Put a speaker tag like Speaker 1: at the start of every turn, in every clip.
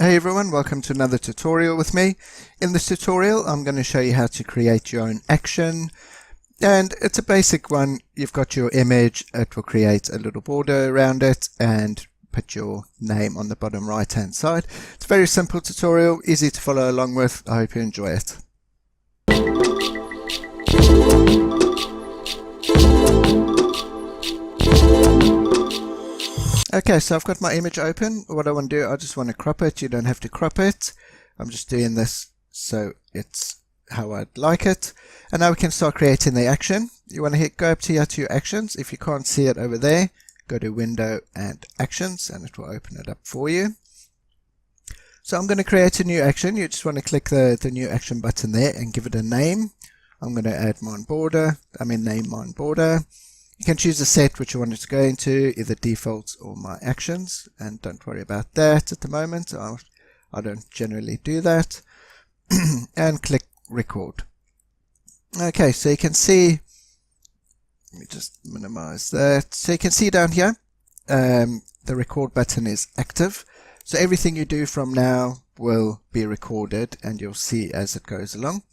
Speaker 1: Hey everyone, welcome to another tutorial with me. In this tutorial I'm going to show you how to create your own action, and it's a basic one. You've got your image, it will create a little border around it and put your name on the bottom right hand side. It's a very simple tutorial, easy to follow along with. I hope you enjoy it. Okay, so I've got my image open. What I want to do, I just want to crop it. You don't have to crop it. I'm just doing this so it's how I'd like it. And now we can start creating the action. You want to go up here to your actions. If you can't see it over there, go to Window and Actions and it will open it up for you. So I'm going to create a new action. You just want to click the new action button there and give it a name. I'm going to add name mine border. You can choose a set which you want it to go into, either defaults or my actions, and don't worry about that at the moment. I don't generally do that. And click record. Okay, so you can see, let me just minimize that. So you can see down here, the record button is active. So everything you do from now will be recorded and you'll see as it goes along.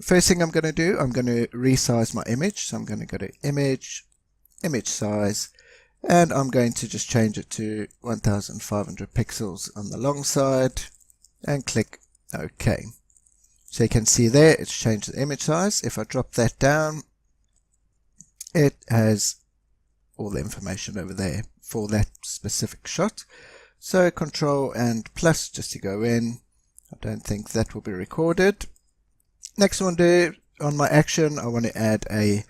Speaker 1: First thing I'm going to do, I'm going to resize my image. So I'm going to go to Image, Image Size, and I'm going to just change it to 1500 pixels on the long side and click OK. So you can see there, it's changed the image size. If I drop that down, it has all the information over there for that specific shot. So Control and plus just to go in. I don't think that will be recorded. Next I want to do, on my action, I want to add a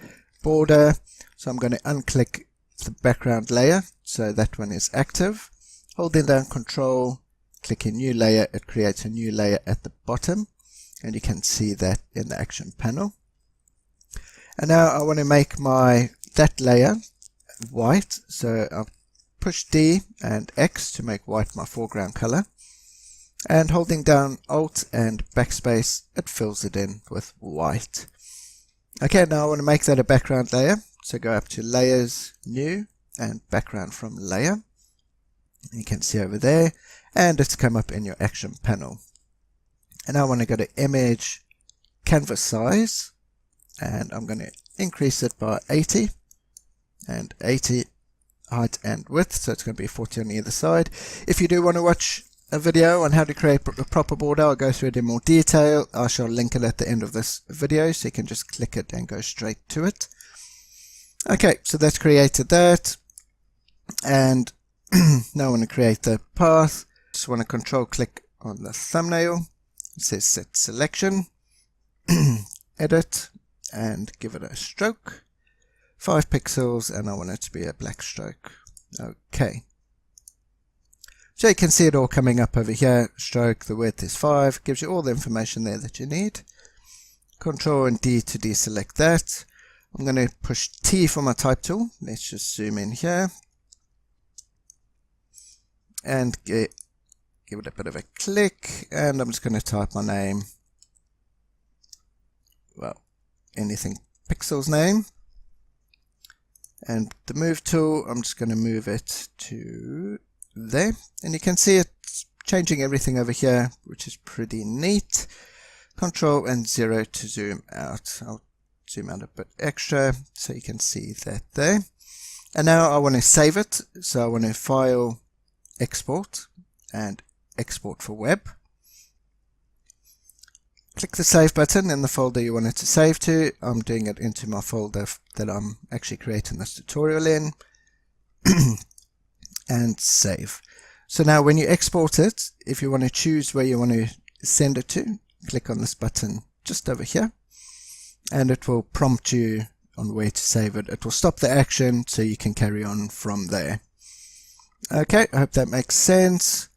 Speaker 1: border. So I'm going to unclick the background layer. So that one is active. Holding down Control, clicking New Layer, it creates a new layer at the bottom. And you can see that in the action panel. And now I want to make that layer white. So I'll push D and X to make white my foreground color. And holding down Alt and Backspace, it fills it in with white. Okay, now I want to make that a background layer. So go up to Layers, New, and Background from Layer. You can see over there, and it's come up in your action panel. And now I want to go to Image, Canvas Size, and I'm going to increase it by 80, and 80 height and width, so it's going to be 40 on either side. If you do want to watch a video on how to create a proper border, I'll go through it in more detail. I shall link it at the end of this video, so you can just click it and go straight to it. Okay, so that's created that. And now I want to create the path. Just want to control click on the thumbnail. It says set selection. Edit and give it a stroke. 5 pixels, and I want it to be a black stroke. Okay. So you can see it all coming up over here. Stroke, the width is 5. Gives you all the information there that you need. Control and D to deselect that. I'm going to push T for my type tool. Let's just zoom in here. And give it a bit of a click. And I'm just going to type my name. Well, anything pixels name. And the move tool, I'm just going to move it to there, and you can see it's changing everything over here, which is pretty neat. Control and 0 to zoom out. I'll zoom out a bit extra so you can see that there. And now I want to save it, so I want to File, Export, and Export for Web. Click the Save button in the folder you want it to save to. I'm doing it into my folder that I'm actually creating this tutorial in. And save. So now when you export it, if you want to choose where you want to send it to, click on this button just over here, and it will prompt you on where to save it. It will stop the action so you can carry on from there. Okay, I hope that makes sense.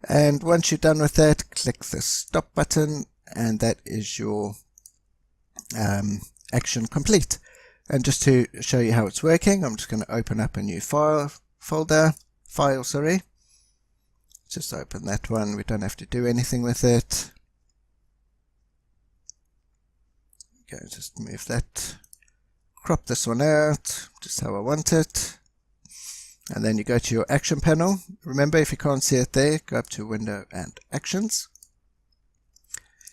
Speaker 1: And once you're done with that, click the stop button, and that is your action complete. And just to show you how it's working, I'm just going to open up a new file, sorry. Just open that one. We don't have to do anything with it. Okay, just move that. Crop this one out, just how I want it. And then you go to your action panel. Remember, if you can't see it there, go up to Window and Actions.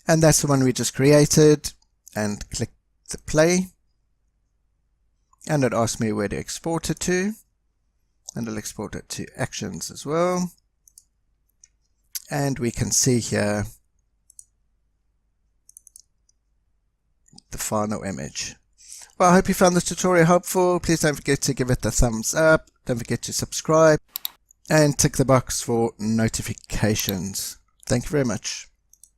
Speaker 1: And that's the one we just created. And click the play. And it asks me where to export it to. And I'll export it to Actions as well. And we can see here the final image. Well, I hope you found this tutorial helpful. Please don't forget to give it a thumbs up. Don't forget to subscribe and tick the box for notifications. Thank you very much.